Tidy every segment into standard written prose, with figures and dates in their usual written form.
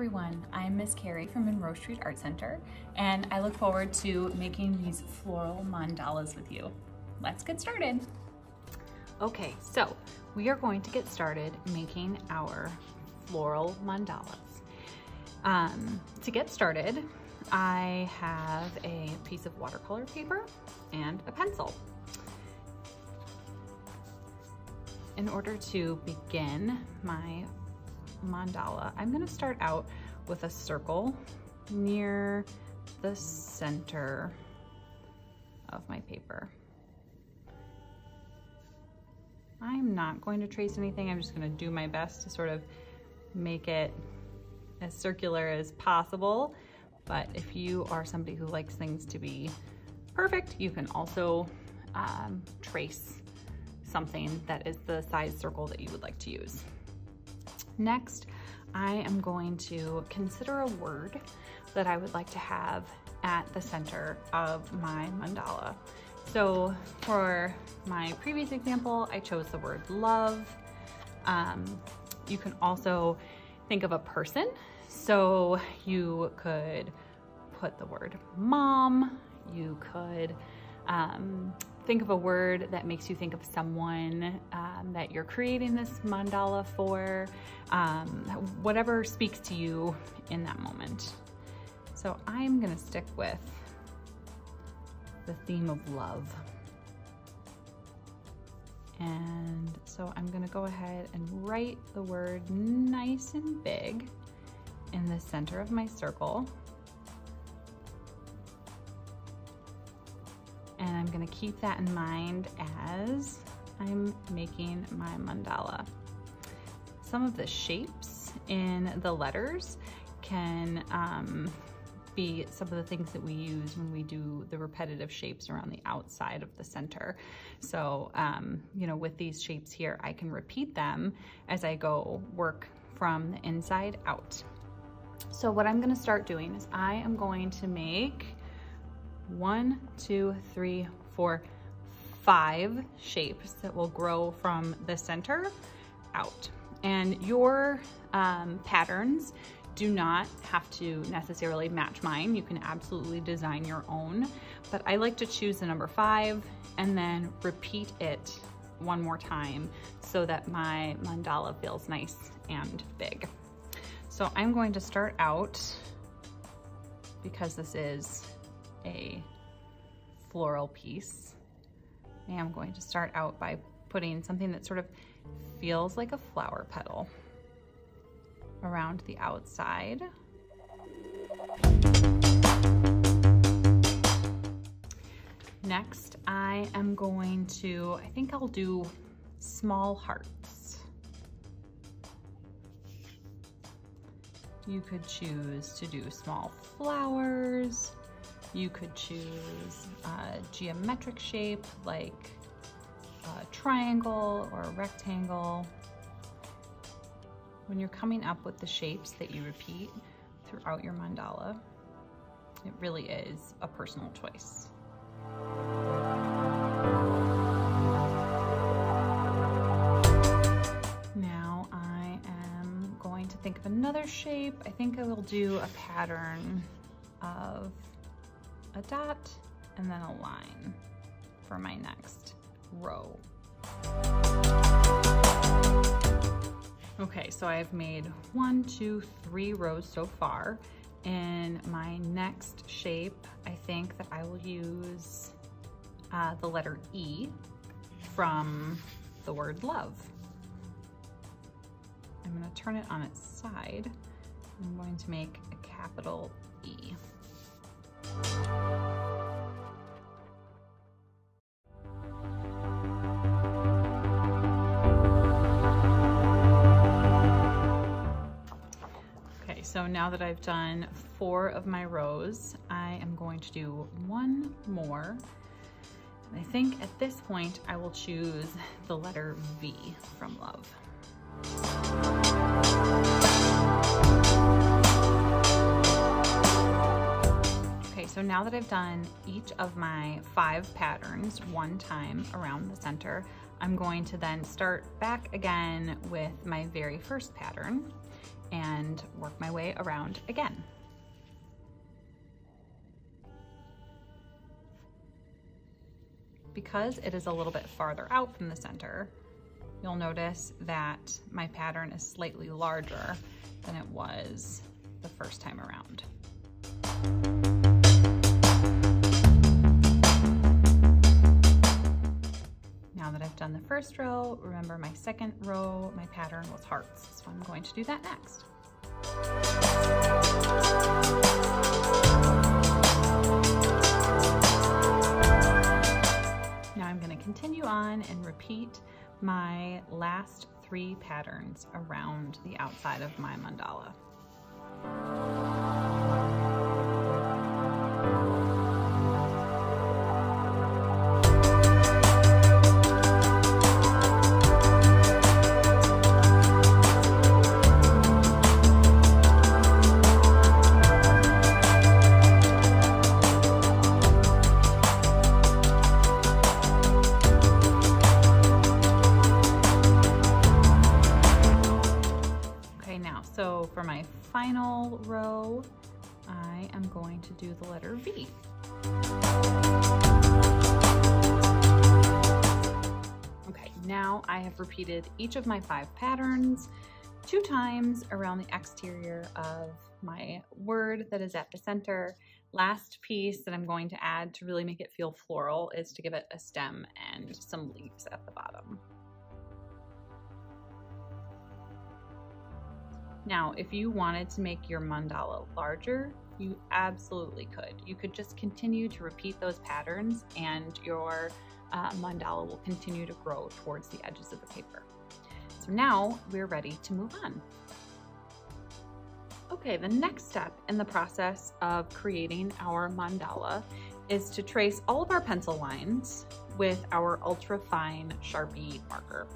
everyone, I'm Miss Carrie from Monroe Street Art Center, and I look forward to making these floral mandalas with you. Let's get started. Okay, so we are going to get started making our floral mandalas. To get started, I have a piece of watercolor paper and a pencil. In order to begin my mandala, I'm going to start out with a circle near the center of my paper. I'm not going to trace anything. I'm just going to do my best to sort of make it as circular as possible. But if you are somebody who likes things to be perfect, you can also trace something that is the size circle that you would like to use. Next, I am going to consider a word that I would like to have at the center of my mandala. So for my previous example, I chose the word love. You can also think of a person. So you could put the word mom. You could think of a word that makes you think of someone that you're creating this mandala for, whatever speaks to you in that moment. So I'm gonna stick with the theme of love. And so I'm gonna go ahead and write the word nice and big in the center of my circle. And I'm gonna keep that in mind as I'm making my mandala. Some of the shapes in the letters can be some of the things that we use when we do the repetitive shapes around the outside of the center. So, you know, with these shapes here, I can repeat them as I go work from the inside out. So what I'm gonna start doing is I am going to make 1, 2, 3, 4, 5 shapes that will grow from the center out. And your patterns do not have to necessarily match mine. You can absolutely design your own, but I like to choose the number 5 and then repeat it one more time so that my mandala feels nice and big. So I'm going to start out, because this is a floral piece, I am going to start out by putting something that sort of feels like a flower petal around the outside. Next, I am going to, I think I'll do small hearts. You could choose to do small flowers. You could choose a geometric shape like a triangle or a rectangle. When you're coming up with the shapes that you repeat throughout your mandala, it really is a personal choice. Now I am going to think of another shape. I think I will do a pattern of a dot and then a line for my next row. Okay, so I've made 1, 2, 3 rows so far. In my next shape, I think that I will use the letter E from the word love. I'm going to turn it on its side. I'm going to make a capital E. So now that I've done 4 of my rows, I am going to do 1 more. And I think at this point, I will choose the letter V from love. Okay, so now that I've done each of my 5 patterns 1 time around the center, I'm going to then start back again with my very first pattern. and work my way around again. Because it is a little bit farther out from the center, you'll notice that my pattern is slightly larger than it was the first time around. Now that I've done the first row, remember my second row, my pattern was hearts, so I'm going to do that next. Now I'm going to continue on and repeat my last 3 patterns around the outside of my mandala. So for my final row, I am going to do the letter V. Okay, now I have repeated each of my 5 patterns 2 times around the exterior of my word that is at the center. Last piece that I'm going to add to really make it feel floral is to give it a stem and some leaves at the bottom. Now, if you wanted to make your mandala larger, you absolutely could. You could just continue to repeat those patterns and your mandala will continue to grow towards the edges of the paper. So now we're ready to move on. Okay, the next step in the process of creating our mandala is to trace all of our pencil lines with our ultra fine Sharpie marker.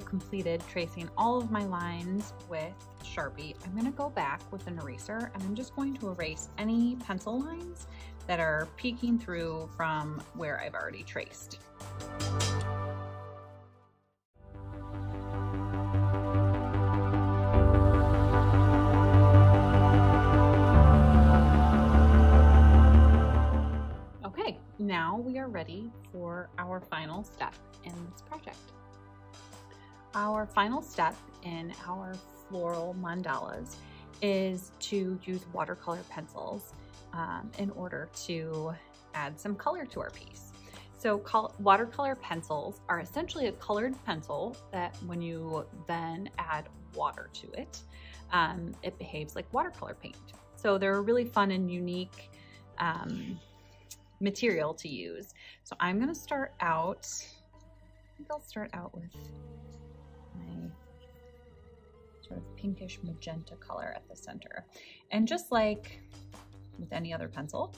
Completed tracing all of my lines with Sharpie, I'm going to go back with an eraser and I'm just going to erase any pencil lines that are peeking through from where I've already traced. Okay, now we are ready for our final step in this project. Our final step in our floral mandalas is to use watercolor pencils in order to add some color to our piece. So watercolor pencils are essentially a colored pencil that when you then add water to it, it behaves like watercolor paint. So they're a really fun and unique material to use. So I'm gonna start out, I think I'll start out with my sort of pinkish magenta color at the center. And just like with any other pencil,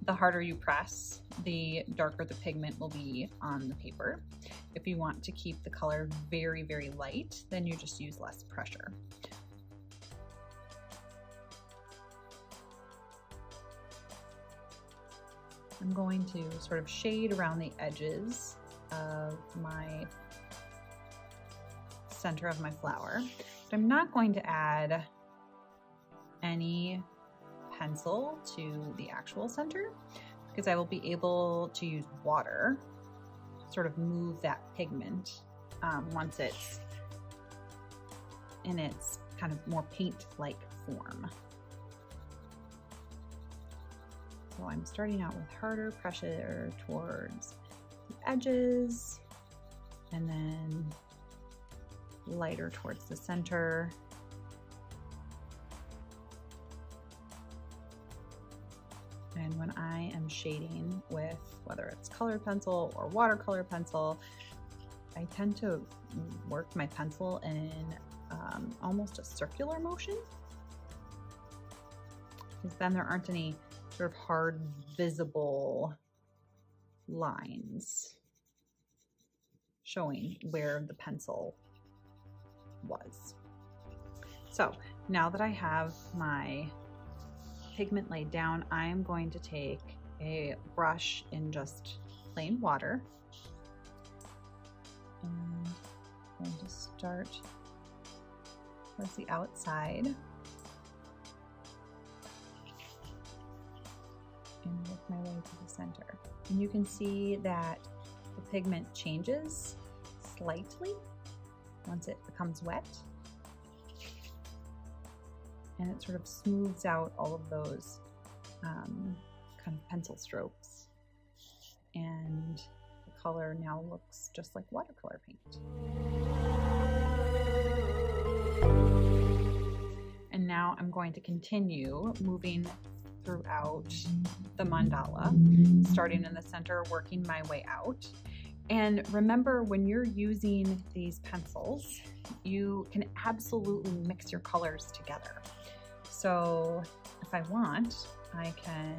the harder you press, the darker the pigment will be on the paper. If you want to keep the color very, very light, then you just use less pressure. I'm going to sort of shade around the edges of my center of my flower. But I'm not going to add any pencil to the actual center because I will be able to use water, sort of move that pigment once it's in its kind of more paint-like form. So I'm starting out with harder pressure towards the edges and then lighter towards the center. And when I am shading with whether it's colored pencil or watercolor pencil, I tend to work my pencil in almost a circular motion, because then there aren't any sort of hard visible lines showing where the pencil was. So now that I have my pigment laid down, I'm going to take a brush in just plain water and I'm going to start towards the outside and work my way to the center. And you can see that the pigment changes slightly once it becomes wet, and it sort of smooths out all of those kind of pencil strokes, and the color now looks just like watercolor paint. And now I'm going to continue moving throughout the mandala, starting in the center, working my way out. And remember, when you're using these pencils, you can absolutely mix your colors together. So if I want, I can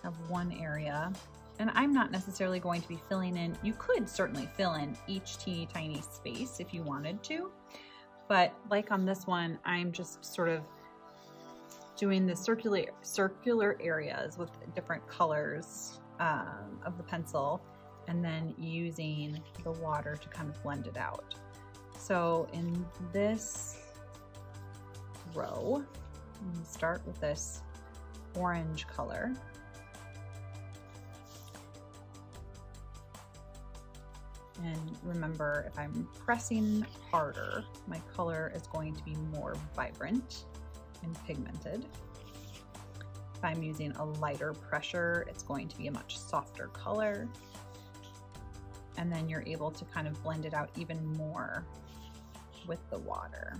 have one area, and I'm not necessarily going to be filling in. You could certainly fill in each teeny tiny space if you wanted to, but like on this one, I'm just sort of doing the circular areas with different colors of the pencil, and then using the water to kind of blend it out. So in this row, I'm going to start with this orange color. And remember, if I'm pressing harder, my color is going to be more vibrant and pigmented. If I'm using a lighter pressure, it's going to be a much softer color. And then you're able to kind of blend it out even more with the water.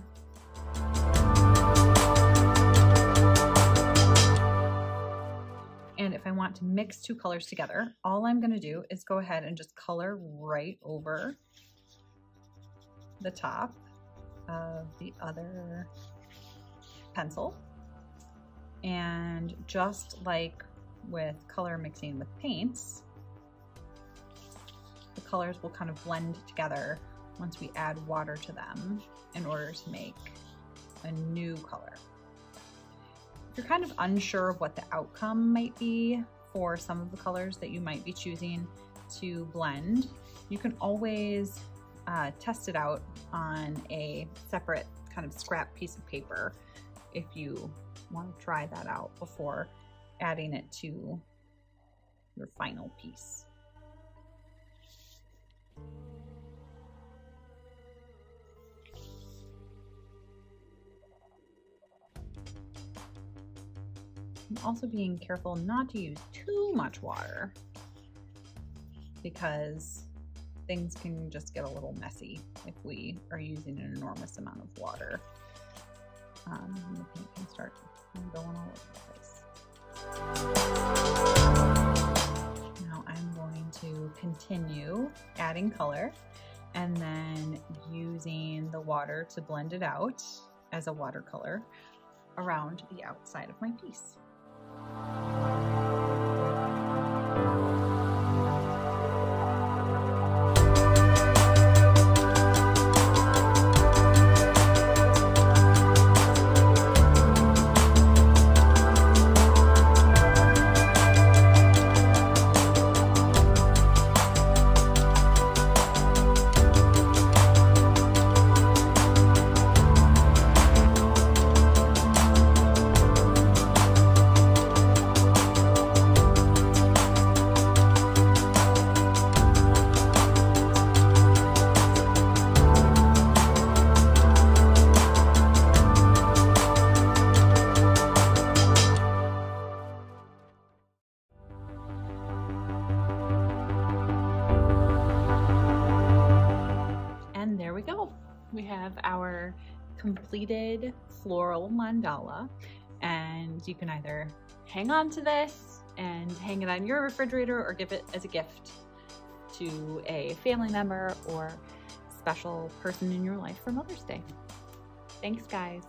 And if I want to mix two colors together, all I'm going to do is go ahead and just color right over the top of the other pencil. And just like with color mixing with paints, the colors will kind of blend together once we add water to them in order to make a new color. If you're kind of unsure of what the outcome might be for some of the colors that you might be choosing to blend, you can always test it out on a separate kind of scrap piece of paper if you want to try that out before adding it to your final piece. I'm also being careful not to use too much water because things can just get a little messy if we are using an enormous amount of water. And the paint can start going all over the place. Now I'm going to continue adding color and then using the water to blend it out as a watercolor around the outside of my piece. have our completed floral mandala, and you can either hang on to this and hang it on your refrigerator or give it as a gift to a family member or special person in your life for Mother's Day. Thanks, guys.